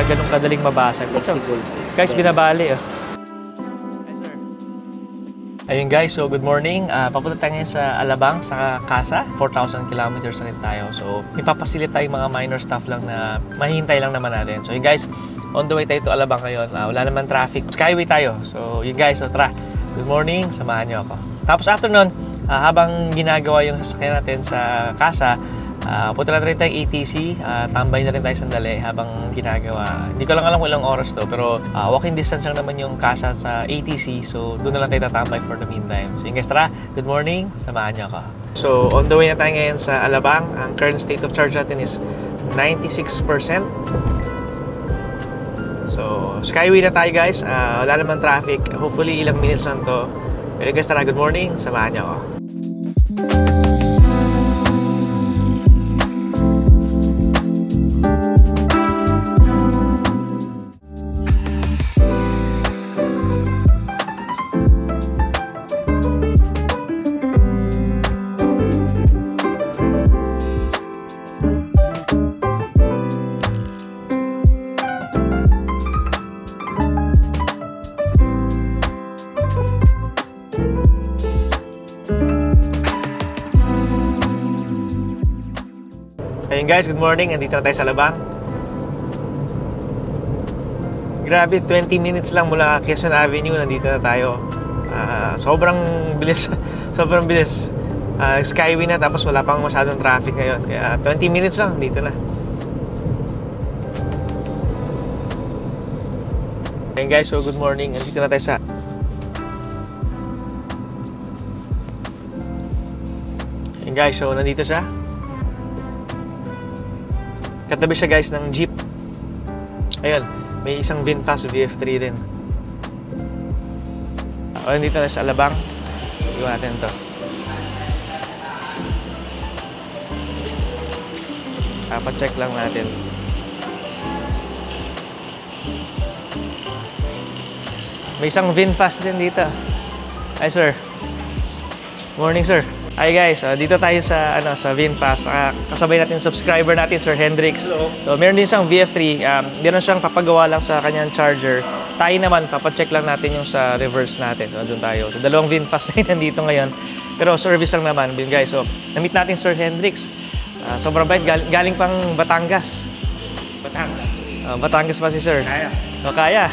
ganun kadaling mabasag. Flexible. Guys, binabali oh. Ayun guys, so good morning. Papunta tayo ngayon sa Alabang, sa Casa. 4,000 kilometers na rin tayo. So, ipapasilip tayo mga minor stuff lang na mahihintay lang naman natin. So, yun guys, on the way tayo to Alabang ngayon. Wala naman traffic. Skyway tayo. So, yun guys, so tara. Good morning, samahan niyo ako. Tapos after nun, habang ginagawa yung sasakyan natin sa Casa, punta na rin tayo ATC, tambay na rin tayo sandali habang ginagawa. Hindi ko lang alam kung ilang oras to, pero walking distance lang naman yung Casa sa ATC, so doon na lang tayo tatambay for the meantime. So yun guys, tara, good morning, samahan niyo ako. So on the way na tayo ngayon sa Alabang. Ang current state of charge natin is 96%. So skyway na tayo guys, wala naman traffic, hopefully ilang minutes lang to. Pero guys, tara, good morning, samahan niyo ako. Ayun guys, good morning. Andito na tayo sa Alabang. Grabe, 20 minutes lang mula Quezon Avenue. Nandito na tayo. Sobrang bilis. Sobrang bilis. Skyway na, tapos wala pang masyadong traffic ngayon. Kaya 20 minutes lang, dito na. Ayun guys, so good morning. Andito na tayo sa ayun guys, so nandito siya. Katabi siya guys ng jeep. Ayun, may isang VinFast VF3 din. Dito na sa Alabang. Iwan natin ito. Pa-check lang natin. May isang VinFast din dito. Hi sir. Morning sir. Hi guys, dito tayo sa sa VinFast. Kasabay natin subscriber natin, Sir Hendrix. Hello. So meron din siyang VF3. Meron siyang papagawa lang sa kanyang charger. Tayo naman, papacheck lang natin yung sa reverse natin. So doon tayo. So dalawang VinFast na nandito ngayon. Pero service lang naman, guys. So na-meet natin Sir Hendrix. Sobrang bait, galing pang Batangas. Batangas pa si Sir. Kaya. So kaya.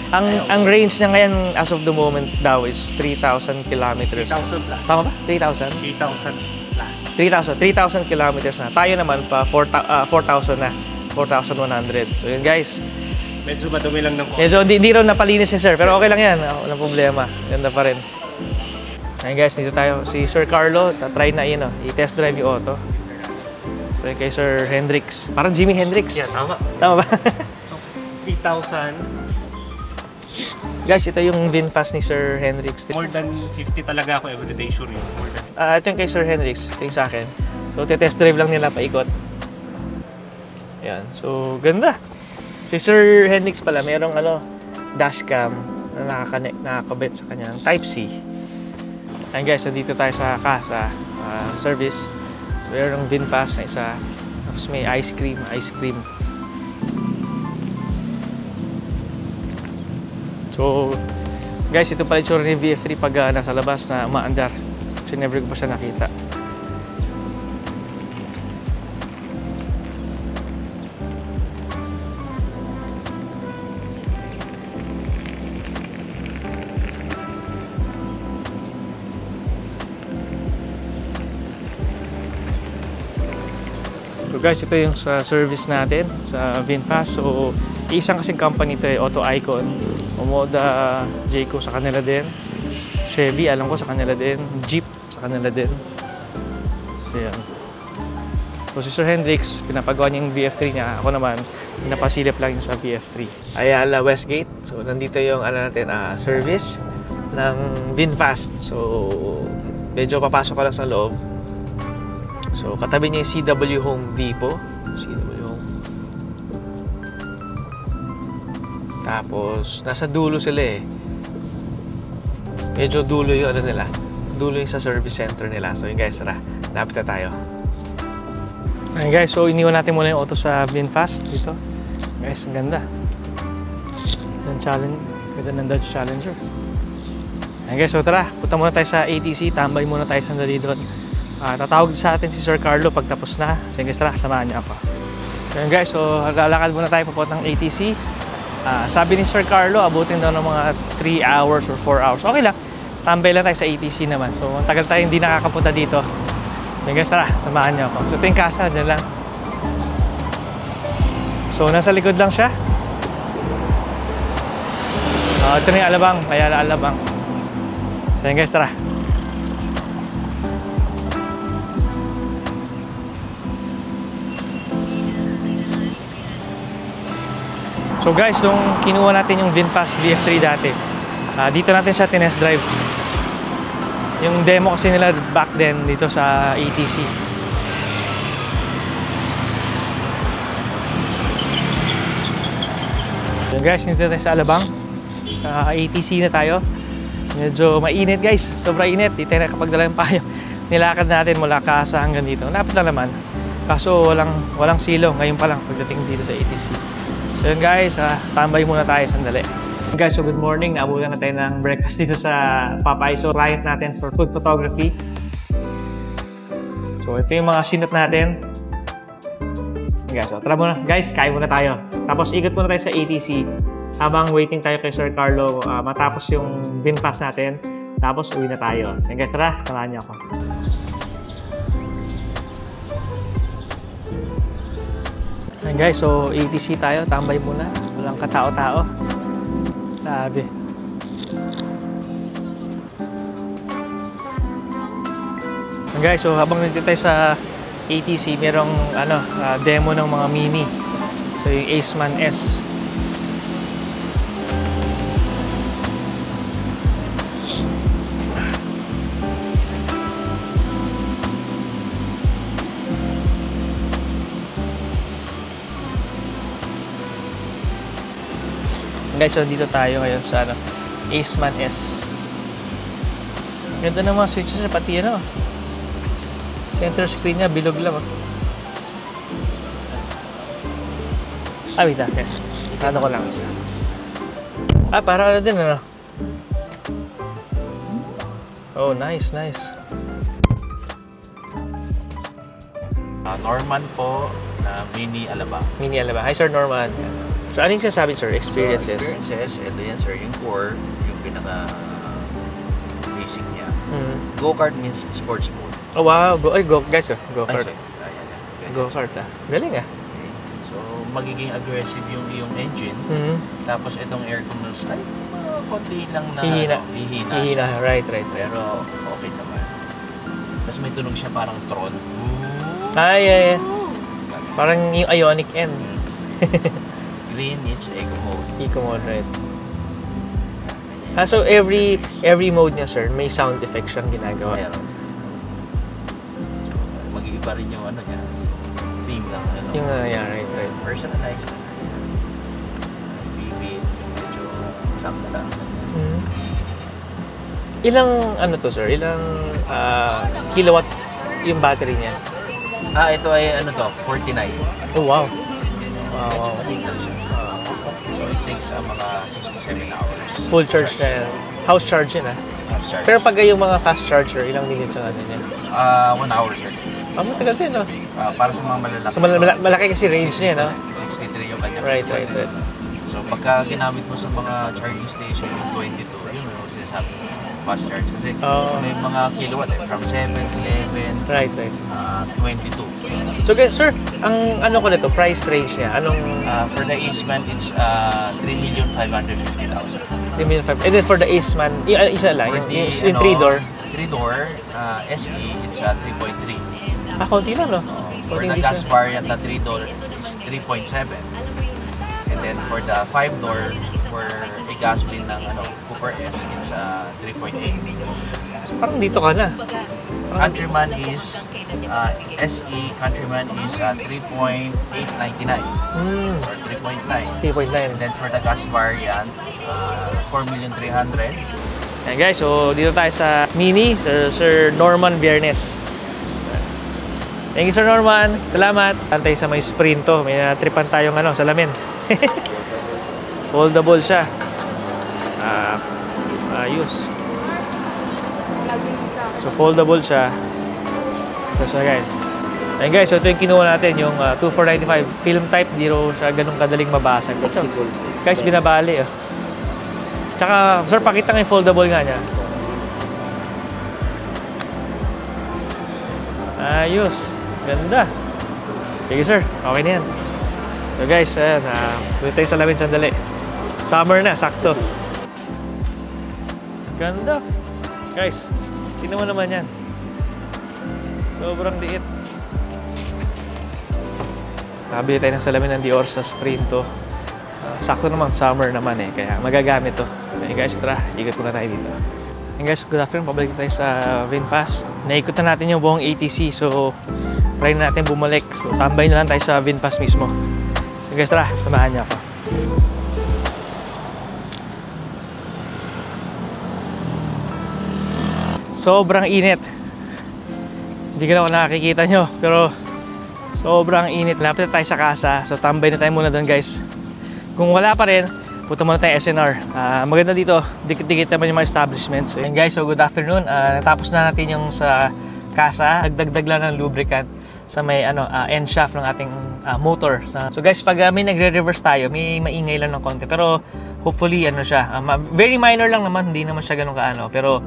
Ang range niya ngayon as of the moment daw is 3,000 kilometers. 3,000 plus. Tama ba? 3,000? 3,000 plus. 3,000 kilometers na. Tayo naman pa 4,000 na. 4,100. So yun guys. Medyo madumi lang ng konti. Medyo hindi raw napalinis ni Sir. Pero okay lang yan. Walang problema. Ganda pa rin. Ayun guys, dito tayo. Si Sir Carlo, try na yun. I-test drive yung auto. So yun kay Sir Hendrix. Parang Jimi Hendrix. Yeah, tama. Tama ba? So, 3,000. Guys, ito yung VinFast ni Sir Hendrix. More than 50 talaga ako everyday, sure yun. More than. Ito yung kay Sir Hendrix. Ito yung sa akin. So, test drive lang nila paikot. Ayan. So, ganda. Si Sir Hendrix pala, mayroong dashcam na nakakabit sa kanyang Type-C. Ayan guys, so dito tayo sa Casa service. So, mayroong VinFast na isa. Tapos may ice cream. So, guys, ito pala yung ni VF3 pag nasa labas na umaandar. So, never ko pa siya nakita. So, guys, ito yung sa service natin sa VinFast. So, isang kasing company ito Auto Icon. Omoda, Jayco sa kanila din. Chevy, alam ko sa kanila din. Jeep sa kanila din. So yan. So si Sir Hendrix, pinapagawa niya yung VF3 niya. Ako naman, pinapasilip lang yung sa VF3. Ayala Westgate. So nandito yung service ng VinFast. So medyo papasok ka lang sa loob. So katabi niya yung CW Home Depot. Tapos, nasa dulo sila Medyo dulo yung nila. Dulo yung sa service center nila. So yun guys, tara. Lapit na tayo. Ayun guys, so iniwan natin muna yung auto sa VinFast dito. Guys, ang ganda. Ganda ng Dodge Challenger. Ayan guys, so tara, punta muna tayo sa ATC. Tambay muna tayo sandali doon. Tatawag sa atin si Sir Carlo pagtapos na. Sige guys, tara, samahan niyo ako. Ayan guys, so lalakad muna tayo papunta ng ATC. Sabi ni Sir Carlo, abutin daw ng mga 3 hours or 4 hours. Okay lang, tambay lang tayo sa ATC naman. So, tagal tayo hindi nakakapunta dito. So guys, tara, samahan niyo ako. So ito yung casa, dyan lang. So, nasa likod lang siya. Ito na yung Alabang, Ayala Alabang. So yun guys, tara. So guys, nung kinuha natin yung VinFast VF3 dati, dito natin siya tinest drive. Yung demo kasi nila back then dito sa ATC. So guys, dito tayo sa Alabang. ATC na tayo. Medyo mainit guys, sobrang init. Di tayo nakapagdala ng payo. Nilakad natin mula Casa hanggang dito. Napit lang naman. Kaso walang silong. Ngayon pa lang pagdating dito sa ATC. So yun guys, tambay muna tayo sandali. Guys, so good morning. Naabutan na tayo ng breakfast dito sa Popeye. So client natin for food photography. So ito yung mga sinot natin. Guys, so tara muna. Guys, kain muna tayo. Tapos ikot muna tayo sa ATC. Habang waiting tayo kay Sir Carlo, matapos yung VinFast natin, tapos uwi na tayo. So guys, tara, samahan niyo ako. Ayan guys, so ATC tayo, tambay muna. Walang katao-tao. Sabi. Ayan guys, so habang nandito tayo sa ATC, merong demo ng mga Mini. So yung Aceman S. Guys, so dito tayo ngayon sa Aceman S. Ganda ng mga switches na pati center screen niya, bilog lang wait, yes. Ano ko lang siya. Para din Oh, nice. Norman po na Mini Alabang. Mini Alabang. Hi Sir Norman. So, anong sinasabi sir? Experiences? Ito yan sir, yung core, yung pinaka basic niya. Go-kart means sports mode. Oh wow, guys, go-kart. Go-kart Galing Okay. So, magiging aggressive yung iyong engine. Tapos itong air coolers type, konti lang na hihina. Right. Pero okay naman. Tapos may tunog siya parang Tron. Yeah. Parang yung Ioniq N. Green, it's Eco mode. Eco mode, right. So every mode niya sir, may sound effects siyang ginagawa. Meron. Mag-iiba rin yung niya, theme lang. Yung, right. Personalized na sir. Vivid, medyo sakta lang. Ilang to sir? Ilang kilowatt yung battery niya? Ito ay 49. Oh wow. Maliit lang siya. So it takes mga 6 to 7 hours. Full charge na yan. House charge yun House charge. Pero pag yung mga fast charger, ilang minutes ang niya? 1 hour sir. Matagal din para sa mga malalaki. So malaki kasi range niya 63 yung kanya. Right. So pagka ginamit mo sa mga charging station yung 22, yun yung sinasabi mo fast charge. Kasi may mga kilowatt from 7, 11, Right. 22. So guys, sir, ang ko nito, price range niya, anong... For the Aceman, it's 3,550,000. 3,500,000. And then for the Aceman, isa lang, yung 3-door. 3-door, SE, it's 3.3. Konti lang, no? For the gas variant na 3-door is 3.7. And then for the 5-door, for a gasoline ng Cooper S, it's 3.8. Parang dito ka na. Countryman is SE Countryman is 3.899 or 3.9. 3.9. And then for the gas variant, 4,300,000. Ayan guys, so dito tayo sa Mini, Sir Norman Viernes. Thank you Sir Norman, salamat. Antay sa may Sprinto, may natripan tayong salamin. Foldable siya. Ayos. So foldable siya. So guys. Ayun guys, so ito yung kinuha natin, yung 2495 film type, di ro siya ganun kadaling mabasag. Ito, guys, binabali. Tsaka, sir, pakita nga yung foldable nga niya. Ayos. Ganda. Sige sir, okay na yan. So guys, ayan, ulit tayo sa lamin sandali. Summer na, sakto. Ganda. Guys, tingnan mo naman yan. Sobrang liit. Nabili tayo ng salamin ng Dior sa Sprinto. Sakto naman, summer naman eh. Kaya magagamit to. Okay guys, tara, ikot muna tayo dito. And guys, good afternoon. Pabalik tayo sa VinFast. Naikot na natin yung buong ATC. So, try na natin bumalik. So, tambay na lang tayo sa VinFast mismo. So guys, tara, samahan niyo ako. Sobrang init. Hindi ko na ako nakikita nyo. Pero, sobrang init. Lapit na tayo sa casa. So, tambay na tayo muna doon guys. Kung wala pa rin, punta muna tayo SNR. Maganda dito, dikit-dikit naman yung mga establishments. And guys, so good afternoon. Natapos na natin yung sa casa. Nagdagdag lang ng lubricant sa may end shaft ng ating motor. So guys, pag may nagre-reverse tayo, may maingay lang ng konti. Pero hopefully, siya. Very minor lang naman, hindi naman siya ganun kaano. Pero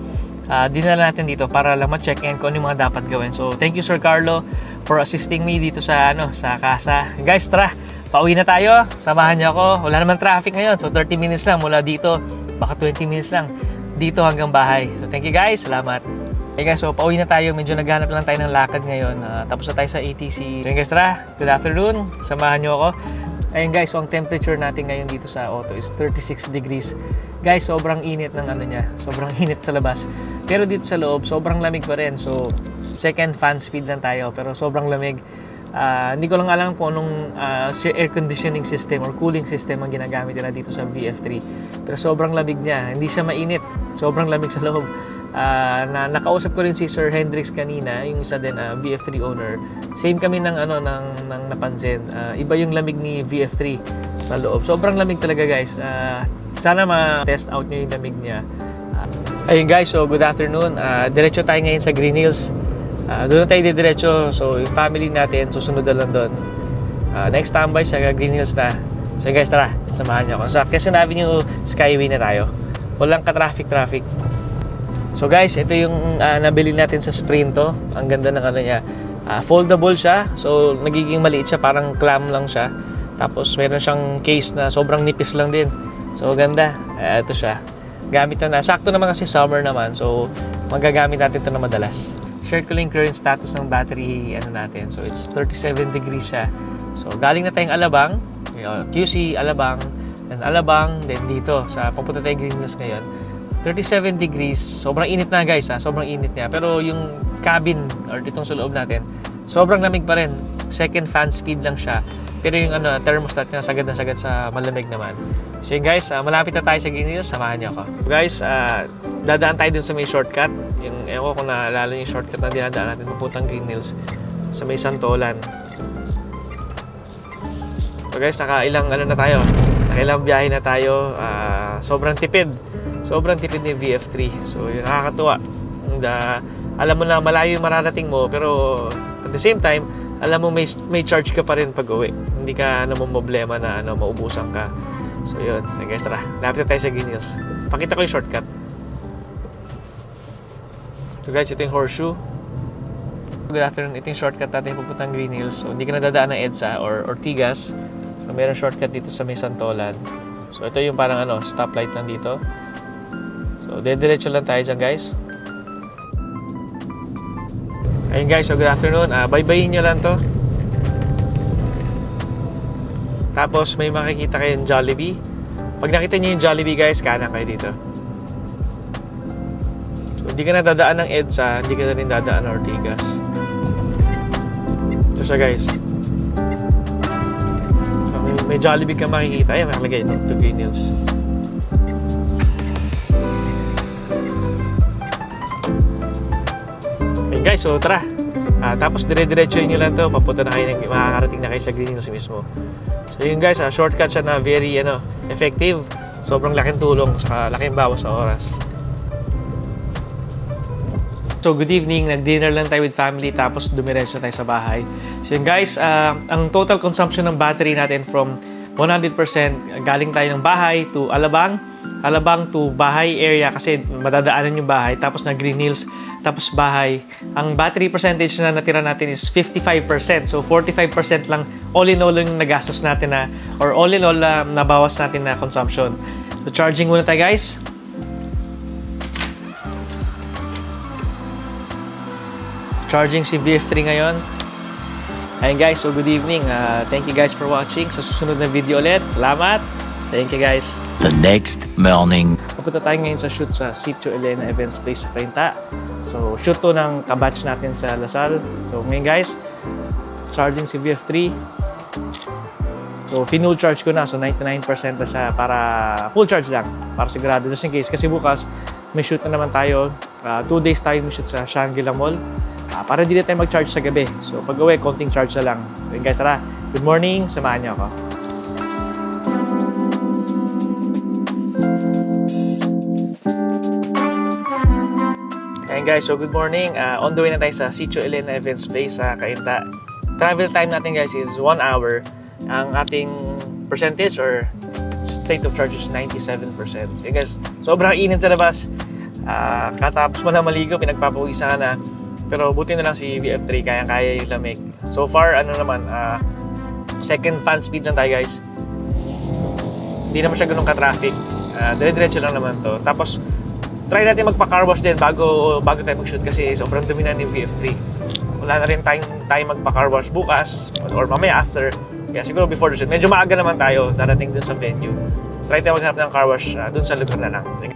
dinala natin dito para lang ma-check in kung ano yung mga dapat gawin. So thank you Sir Carlo for assisting me dito sa sa casa. Guys, tara, pauwi na tayo. Samahan niyo ako. Wala naman traffic ngayon. So 30 minutes lang mula dito. Baka 20 minutes lang dito hanggang bahay. So thank you guys. Salamat. Okay guys, so pauwi na tayo. Medyo naghanap lang tayo ng lakad ngayon. Tapos na tayo sa ATC. So guys, tara. Good afternoon. Samahan niyo ako. Ayun guys, so ang temperature natin ngayon dito sa auto is 36 degrees. Guys, sobrang init ng niya. Sobrang init sa labas. Pero dito sa loob, sobrang lamig pa rin. So, second fan speed lang tayo. Pero sobrang lamig. Hindi ko lang alam kung anong air conditioning system or cooling system ang ginagamit nila dito sa VF3. Pero sobrang lamig niya. Hindi siya mainit. Sobrang lamig sa loob. Nakausap ko rin si Sir Hendrix kanina, yung isa din VF3 owner. Same kami ng napansin. Iba yung lamig ni VF3 sa loob. Sobrang lamig talaga guys. Sana ma-test out nyo yung lamig niya. Ayun guys, so good afternoon. Diretso tayo ngayon sa Green Hills. Doon tayo diretso. So yung family natin susunod na lang doon. Next tambay sa Green Hills na. So guys, tara, samahan niyo ako. Sa Quezon Avenue Skyway na tayo. Walang ka-traffic. So guys, ito yung nabili natin sa Sprinto. Ang ganda ng niya. Foldable siya. So nagiging maliit siya, parang clam lang siya. Tapos meron siyang case na sobrang nipis lang din. So ganda. Ito siya. Gamit na. Sakto naman kasi summer naman. So magagamit natin ito na madalas. Share ko yung current status ng battery natin. So it's 37 degrees siya. So galing na tayong Alabang. QC, Alabang. Then Alabang. Then dito sa papunta tayong Green Hills ngayon. 37 degrees. Sobrang init na guys. Sobrang init niya. Pero yung cabin or ditong sa loob natin, sobrang lamig pa rin. Second fan speed lang siya. Pero yung thermostat niya sagad na sagad sa malamig naman. So yun guys, malapit na tayo sa Green Hills. Samahan niyo ako. Guys, dadaan tayo dun sa may shortcut. Yung ewan ko kung naalala yung shortcut na dinadaan natin papuntang Green Hills sa may Santolan. So guys, nakailang na tayo. Nakailang biyahe na tayo. Sobrang tipid. Sobrang tipid ni VF3. So yun, nakakatuwa. And, alam mo na malayo yung mararating mo, pero at the same time, alam mo may charge ka pa rin pag uwi. Hindi ka problema na maubusan ka. So yun. So guys, tara. Lapit na tayo sa Green Hills. Pakita ko yung shortcut. So guys, ito yung horseshoe. Good afternoon. Ito yung shortcut natin pupuntang Green Hills. So hindi ka nadadaan ng EDSA or Ortigas. So mayroong shortcut dito sa may Santolan. So ito yung parang stoplight lang dito. So diretso lang tayo dyan guys. Ayun guys, so good afternoon. Baybayin nyo lang to. Tapos may makikita kayong Jollibee. Pag nakita nyo yung Jollibee guys, kanan kayo dito. So hindi ka na dadaan ng EDSA, hindi ka na rin dadaan ng Ortigas. Ito siya guys. So, may Jollibee ka makikita. Ayan, nakalagay ito, Green Hills. Guys, so tara. Tapos dire-diretso nyo lang to. Papunta na kayo, makakarating na kayo sa Green Hills mismo. So So yun guys, shortcut siya na very effective. Sobrang laking tulong, saka laking bawas sa oras. So good evening, nag-dinner lang tayo with family tapos dumiretso tayo sa bahay. So yun guys, ang total consumption ng battery natin from 100% galing tayo ng bahay to Alabang to bahay area kasi madadaanan yung bahay, tapos na Green Hills, tapos bahay. Ang battery percentage na natira natin is 55%. So 45% lang all in all yung nagastos natin na, or all in all nabawas natin na consumption. So charging muna tayo guys. Charging si VF3 ngayon. Ayun guys, so good evening. Thank you guys for watching. Sa susunod na video ulit. Salamat. Thank you guys. The next morning. Papunta tayo ngayon sa shoot sa Sitio Elena Events Place sa Cainta. So shoot to ng kabatch natin sa Lasal. So ngayon guys, charging si VF3. So full charge ko na. So 99% na siya para full charge lang. Para sigurado. Just in case. Kasi bukas may shoot na naman tayo. 2 days tayo may shoot sa Shangri-La Mall. Para hindi na tayo mag-charge sa gabi. So pag-uwi, konting charge na lang. So yun guys, tara. Good morning. Samahan niyo ako. Ayan guys, so good morning. On the way na tayo sa Sitio Elena Events Place sa Cainta. Travel time natin guys is 1 hour. Ang ating percentage or state of charge is 97%. So yun guys, sobrang init sa labas. Katapos mo na maligo, pinagpapawisan ka na. Pero buti na lang si VF3, kaya-kaya yung lamig. So far, second fan speed lang tayo guys. Hindi naman siya ganun ka-traffic. Dire-diretso lang naman to. Tapos, try natin magpa-car wash din bago tayo mag-shoot kasi sobrang dumi na ni VF3. Wala na rin tayo magpa-car wash bukas or mamaya after. Kaya siguro before the shoot. Medyo maaga naman tayo darating dun sa venue. Try tayo maghanap ng car wash dun sa lugar na lang. Sige.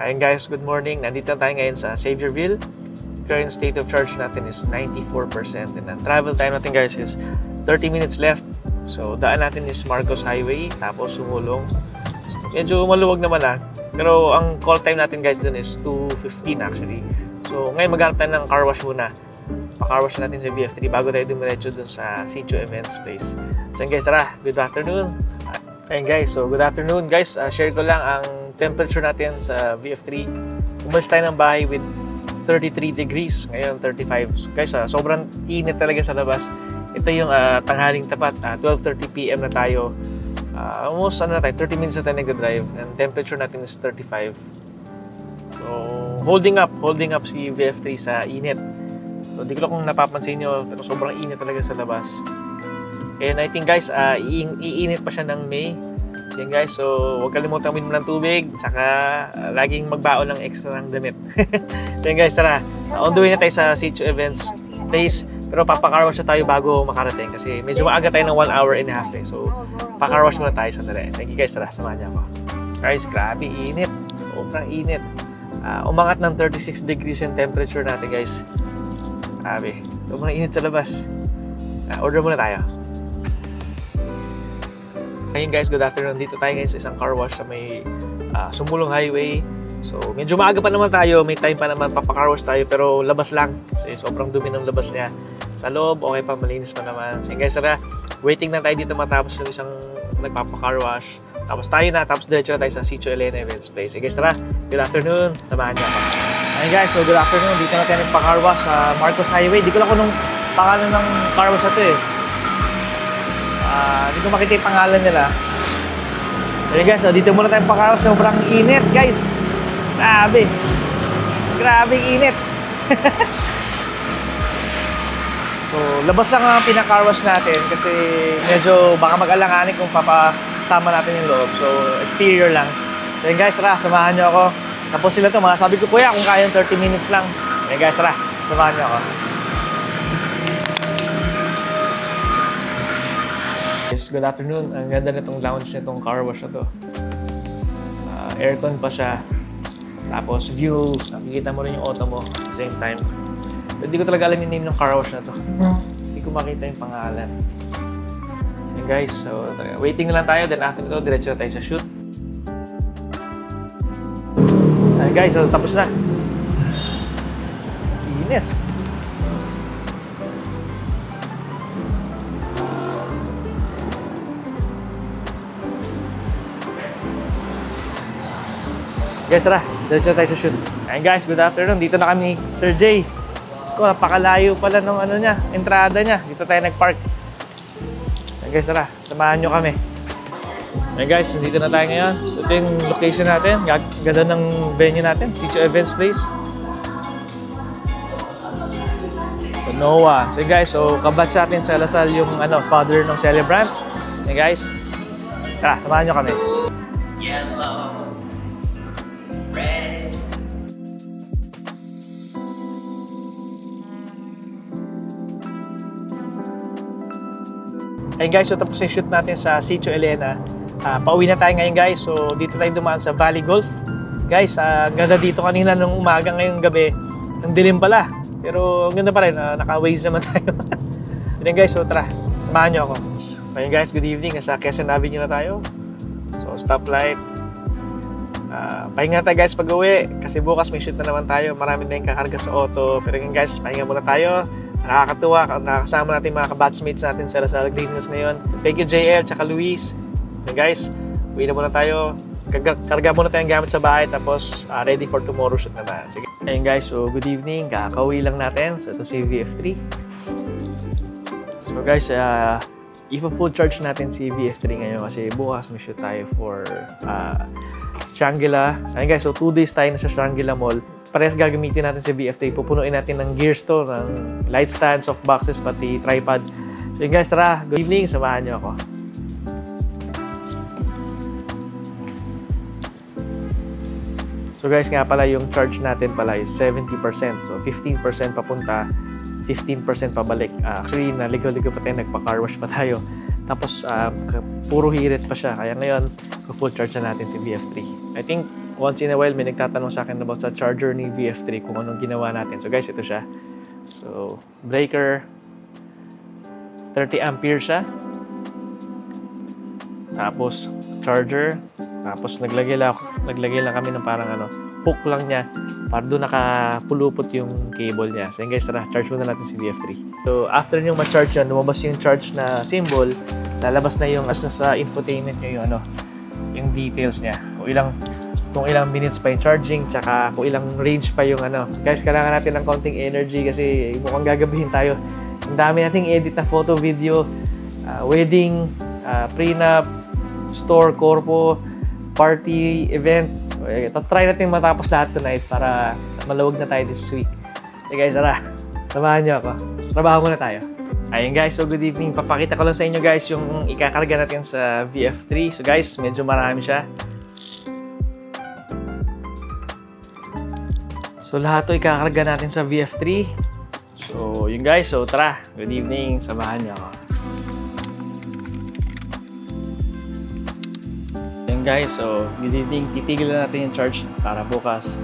Ayun guys, good morning. Nandito tayo ngayon sa Xavierville. Current state of charge natin is 94%. And ang travel time natin guys is 30 minutes left. So daan natin is Marcos Highway, tapos sumulong. Medyo maluwag naman pero ang call time natin guys dun is 2:15 actually. So ngayon maghanap tayo ng car wash muna. Pa-car wash natin sa VF3 bago tayo dumiretso dun sa Sitio Events Place. So guys, tara. Good afternoon. Ayun guys, so good afternoon guys. Share ko lang ang temperature natin sa VF3. Umalis tayo ng bahay with 33 degrees. Ngayon 35. So guys, sobrang init talaga sa labas. Ito yung tanghaling tapat. 12:30 PM na tayo. Almost 30 minutes na tayo nag-drive. And temperature natin is 35. So holding up si VF3 sa init. So di ko lang kung napapansin nyo, pero sobrang init talaga sa labas. And I think guys, iinit pa siya ng May. So yun guys, so huwag kalimutan mo ng tubig, saka laging magbaon ng extra ng damit. So yun guys, tara. On the way na tayo sa Sitio Events Place. Pero papacar wash na tayo bago makarating kasi medyo maaga tayo ng 1 hour and a half eh. So pacar wash muna tayo sandali. Thank you guys, tara, samahan niyo ako. Guys, grabe, init. Sobrang init. Umangat ng 36 degrees yung temperature natin guys. Grabe, sobrang init sa labas. Order muna tayo. Ayun guys, good afternoon. Dito tayo ngayon sa isang car wash sa may Sumulong Highway. So medyo maaga pa naman tayo, may time pa naman, papacar wash tayo, pero labas lang kasi sobrang dumi ng labas niya. Sa loob, okay pa, malinis pa naman. So guys, tara, waiting na tayo dito matapos yung isang nagpapacar wash. Tapos tayo na, tapos diretso na tayo sa Sitio Elena Events Place. So guys, tara, good afternoon, samahan niyo ako. Ayun guys, so good afternoon. Dito na tayo nagpacar wash sa Marcos Highway. Di ko lang kung nung pangalan ng car wash na ito eh. Hindi ko makita yung pangalan nila. So guys, dito muna tayong pacar wash. Sobrang init guys. Grabe. Grabing init. So, labas lang ang pina-car wash natin kasi medyo baka mag-alanganin kung papasama natin yung loob. So, exterior lang. So, yun guys, tara, samahan nyo ako. Tapos sila ito, mga sabi ko, kuya, kung kaya 30 minutes lang. Yun guys, tara, samahan nyo ako. Yes, good afternoon. Ang ganda nitong lounge nitong car wash na to. Aircon pa siya. Tapos view, nakikita mo rin yung auto mo at the same time. Hindi ko talaga alam yung name ng car wash na to. Hindi ko makita yung pangalan. Ayan guys, so waiting lang tayo, then after ito, diretso na tayo sa shoot. Ayan guys, so tapos na. Inis. Guys, tara, diretso na tayo sa shoot. Ayan guys, good afternoon. Dito na kami ni Sir Jay. So, napakalayo pala ng ano niya, entrada niya. Dito tayo nag-park. Ayan guys, tara, samahan nyo kami. Ayan guys, dito na tayo ngayon. So, ito yung location natin. Ganda ng venue natin, Sitio Events Place. So, Noah. So guys, so kabatch natin sa Lasal yung father ng celebrant. Ayan guys, tara, samahan nyo kami. Yellow, red. Ayun guys, so tapos yung shoot natin sa Sitio Elena. Pauwi na tayo ngayon guys. So dito tayo dumaan sa Valley Golf. Guys, ganda dito kanina nung umaga, ngayong gabi. Ang dilim pala. Pero ang ganda pa rin, naka-waze naman tayo. Ayun guys, so tara, samahan nyo ako. Ayun guys, good evening. Nasa Quezon Avenue na tayo. So stoplight. Pahinga tayo guys pag uwi. Kasi bukas may shoot na naman tayo. Marami na yung kakarga sa auto. Pero yun guys, pahinga muna tayo. Nakakatuwa, nakakasama natin mga kabatchmates natin sa Lasal Green News ngayon. Thank you JL, tsaka Luis. And guys, uwi na muna tayo. Karga muna tayong gamit sa bahay, tapos ready for tomorrow shoot na tayo. Sige. Ayun guys, so good evening. Kakauwi lang natin. So ito si VF3. So guys, i-full charge natin si VF3 ngayon kasi bukas may shoot tayo for Shangri-La. Ayun guys, so 2 days tayo na sa Shangri-La Mall. Parehas gagamitin natin si VF3. Pupunuin natin ng gear store, ng light stand, soft boxes, pati tripod. So yun guys, tara, good evening, samahan nyo ako. So guys, nga pala yung charge natin pala is 70%. So 15% papunta, 15% pabalik. Actually, naligaw-ligaw pa tayo, nagpa-car wash pa tayo. Tapos, puro hirit pa siya. Kaya ngayon, full charge na natin si VF3. I think, once in a while, may nagtatanong sa akin about sa charger ni VF3 kung anong ginawa natin. So guys, ito siya. So, breaker, 30 ampere siya. Tapos, charger. Tapos, naglagay lang kami ng parang hook lang niya para doon nakapulupot yung cable niya. So guys, tara, charge muna natin si VF3. So, after nyo ma-charge yan, lumabas yung charge na symbol, lalabas na yung sa infotainment nyo yung details niya. Kung ilang minutes pa yung charging, tsaka kung ilang range pa yung Guys, kailangan natin ng konting energy kasi mukhang gagabihin tayo. Ang dami nating edit na photo, video, wedding, prenup, store, corpo, party, event. Try natin matapos lahat tonight para malawag na tayo this week. Okay guys, tara, samahan nyo ako. Trabaho muna tayo. Ayun guys, so good evening. Papakita ko lang sa inyo guys yung ikakarga natin sa VF3. So guys, medyo marami siya. So lahat to ikakarga natin sa VF3. So yun guys, so tara, good evening, samahan niyo ako. Yun guys, so good evening, titigil na natin yung charge para bukas.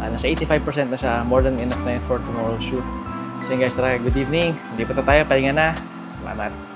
Nasa 85% na siya, more than enough na for tomorrow's shoot. So yun guys, tara, good evening, hindi pa tayo, pahinga na. Salamat.